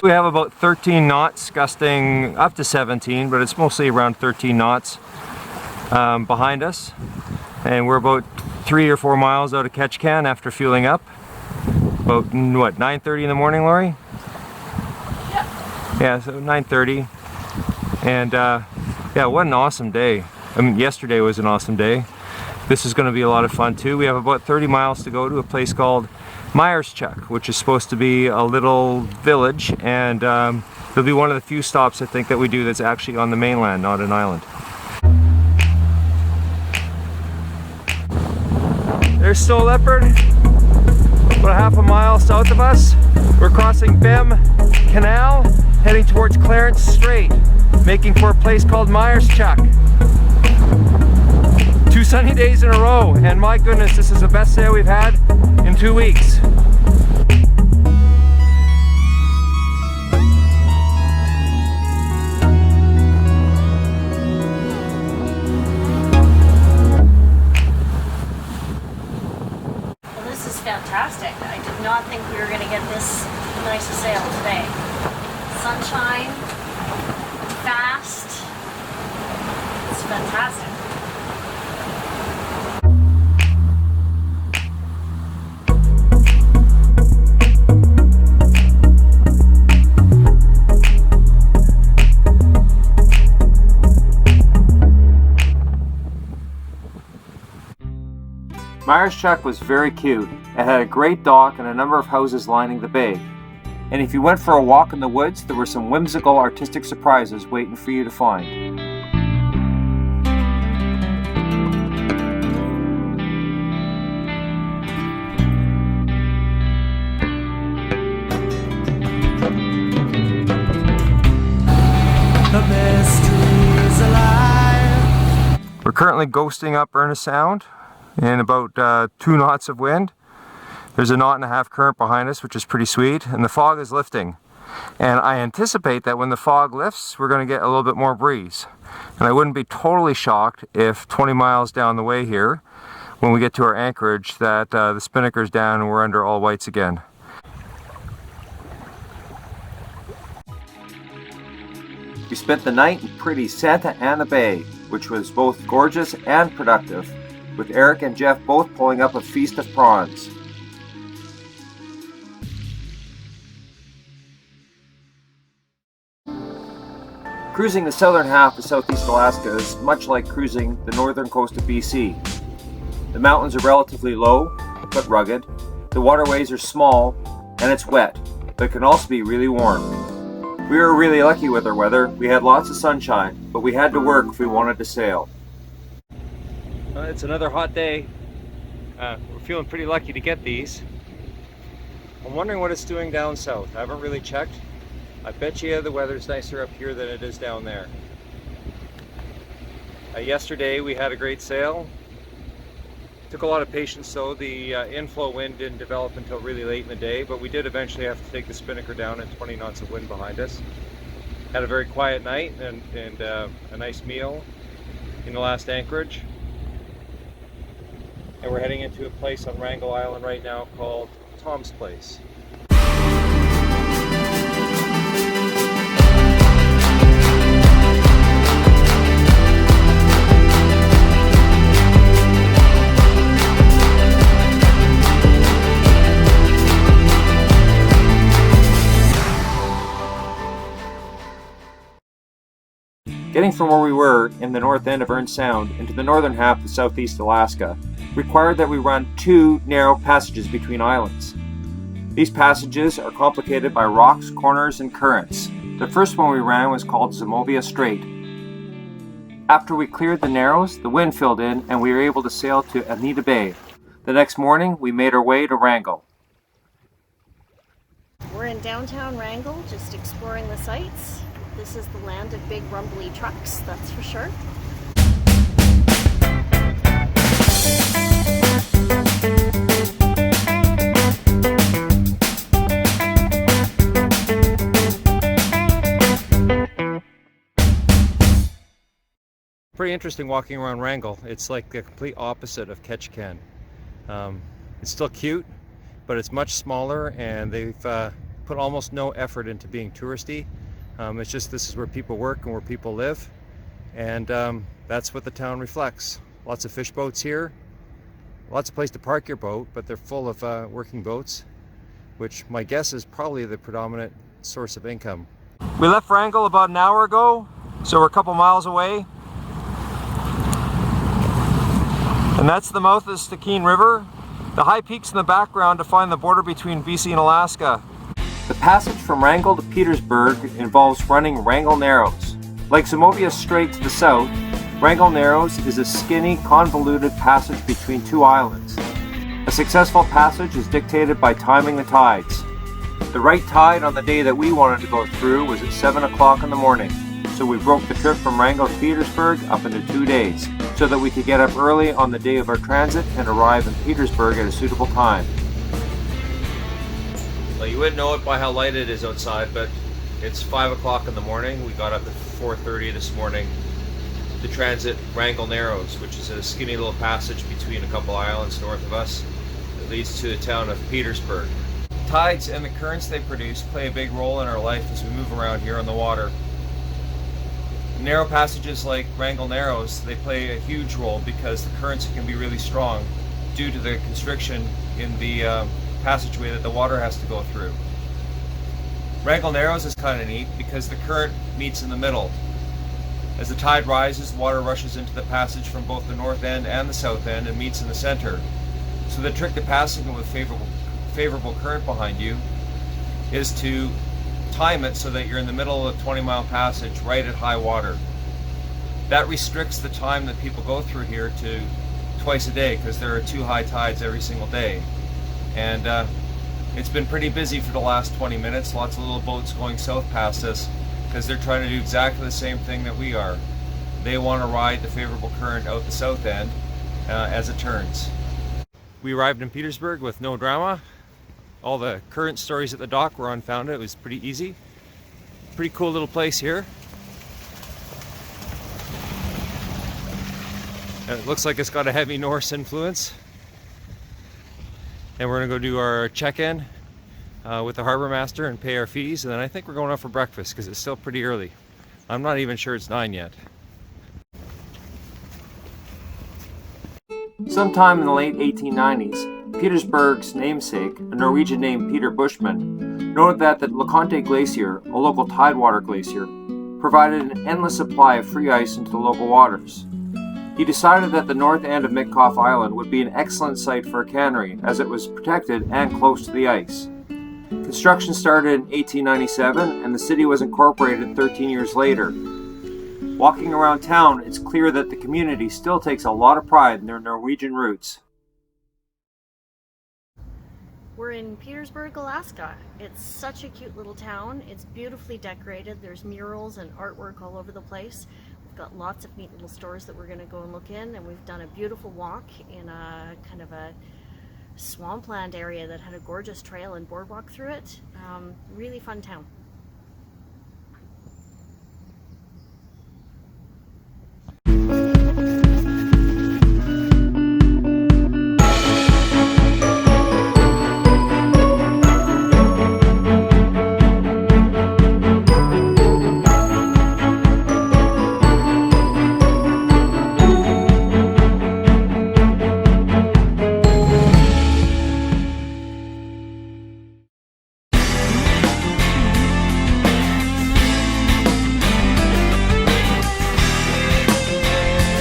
We have about 13 knots, gusting up to 17, but it's mostly around 13 knots behind us. And we're about 3 or 4 miles out of Ketchikan after fueling up. About, what, 9:30 in the morning, Laurie? Yeah, so 9:30. And yeah, what an awesome day. I mean, yesterday was an awesome day. This is going to be a lot of fun too. We have about 30 miles to go to a place called Ketchikan, which is supposed to be a little village, and it'll be one of the few stops I think that we do that's actually on the mainland, not an island. There's Stow Leopard, about half a mile south of us. We're crossing Bem Canal, heading towards Clarence Strait, making for a place called Ketchikan. 2 sunny days in a row, and my goodness, this is the best sail we've had in 2 weeks. Well, this is fantastic. I did not think we were going to get this nice a sail today. Sunshine, fast, it's fantastic. Ketchikan was very cute. It had a great dock and a number of houses lining the bay. And if you went for a walk in the woods, there were some whimsical artistic surprises waiting for you to find. The mystery's alive. We're currently ghosting up Ernest Sound in about 2 knots of wind. There's a 1.5 knot current behind us, which is pretty sweet, and the fog is lifting. And I anticipate that when the fog lifts, we're going to get a little bit more breeze. And I wouldn't be totally shocked if 20 miles down the way here, when we get to our anchorage, that the spinnaker's down and we're under all whites again. We spent the night in pretty Santa Ana Bay, which was both gorgeous and productive, with Eric and Jeff both pulling up a feast of prawns. Cruising the southern half of Southeast Alaska is much like cruising the northern coast of BC. The mountains are relatively low, but rugged. The waterways are small, and it's wet, but it can also be really warm. We were really lucky with our weather. We had lots of sunshine, but we had to work if we wanted to sail. It's another hot day. We're feeling pretty lucky to get these. I'm wondering what it's doing down south. I haven't really checked. I bet you the weather's nicer up here than it is down there. Yesterday we had a great sail. Took a lot of patience though. The inflow wind didn't develop until really late in the day, but we did eventually have to take the spinnaker down at 20 knots of wind behind us. Had a very quiet night and a nice meal in the last anchorage. And we're heading into a place on Wrangel Island right now called Tom's Place. Getting from where we were in the north end of Ernst Sound into the northern half of Southeast Alaska required that we run 2 narrow passages between islands. These passages are complicated by rocks, corners, and currents. The first one we ran was called Zimovia Strait. After we cleared the narrows, the wind filled in and we were able to sail to Anita Bay. The next morning, we made our way to Wrangel. We're in downtown Wrangel, just exploring the sights. This is the land of big rumbly trucks, that's for sure. Pretty interesting walking around Wrangel. It's like the complete opposite of Ketchikan. It's still cute, but it's much smaller, and they've put almost no effort into being touristy. It's just this is where people work and where people live, and that's what the town reflects. Lots of fish boats here, lots of place to park your boat, but they're full of working boats, which my guess is probably the predominant source of income. We left Wrangell about an hour ago, so we're a couple miles away. And that's the mouth of the Ketchikan River. The high peaks in the background define the border between BC and Alaska. The passage from Wrangell to Petersburg involves running Wrangell Narrows. Like Zimovia Strait to the south, Wrangell Narrows is a skinny, convoluted passage between two islands. A successful passage is dictated by timing the tides. The right tide on the day that we wanted to go through was at 7 o'clock in the morning, so we broke the trip from Wrangell to Petersburg up into 2 days, so that we could get up early on the day of our transit and arrive in Petersburg at a suitable time. Well, you wouldn't know it by how light it is outside, but it's 5 o'clock in the morning. We got up at 4:30 this morning to transit Wrangell Narrows, which is a skinny little passage between a couple islands north of us that leads to the town of Petersburg. Tides and the currents they produce play a big role in our life as we move around here on the water. Narrow passages like Wrangell Narrows, they play a huge role because the currents can be really strong due to the constriction in the passageway that the water has to go through. Wrangell Narrows is kind of neat because the current meets in the middle. As the tide rises, water rushes into the passage from both the north end and the south end and meets in the center. So the trick to passing it with favorable current behind you is to time it so that you're in the middle of a 20-mile passage right at high water. That restricts the time that people go through here to twice a day because there are 2 high tides every single day. And it's been pretty busy for the last 20 minutes. Lots of little boats going south past us because they're trying to do exactly the same thing that we are. They want to ride the favorable current out the south end as it turns. We arrived in Petersburg with no drama. All the current stories at the dock were unfounded. It was pretty easy. Pretty cool little place here. And it looks like it's got a heavy Norse influence. And we're gonna go do our check-in with the harbor master and pay our fees, and then I think we're going out for breakfast because it's still pretty early. I'm not even sure it's 9 yet. Sometime in the late 1890s, Petersburg's namesake, a Norwegian named Peter Bushman, noted that the LeConte Glacier, a local tidewater glacier, provided an endless supply of free ice into the local waters. He decided that the north end of Mitkof Island would be an excellent site for a cannery, as it was protected and close to the ice. Construction started in 1897, and the city was incorporated 13 years later. Walking around town, it's clear that the community still takes a lot of pride in their Norwegian roots. We're in Petersburg, Alaska. It's such a cute little town. It's beautifully decorated. There's murals and artwork all over the place. We've got lots of neat little stores that we're going to go and look in, and we've done a beautiful walk in a kind of a swampland area that had a gorgeous trail and boardwalk through it. Really fun town.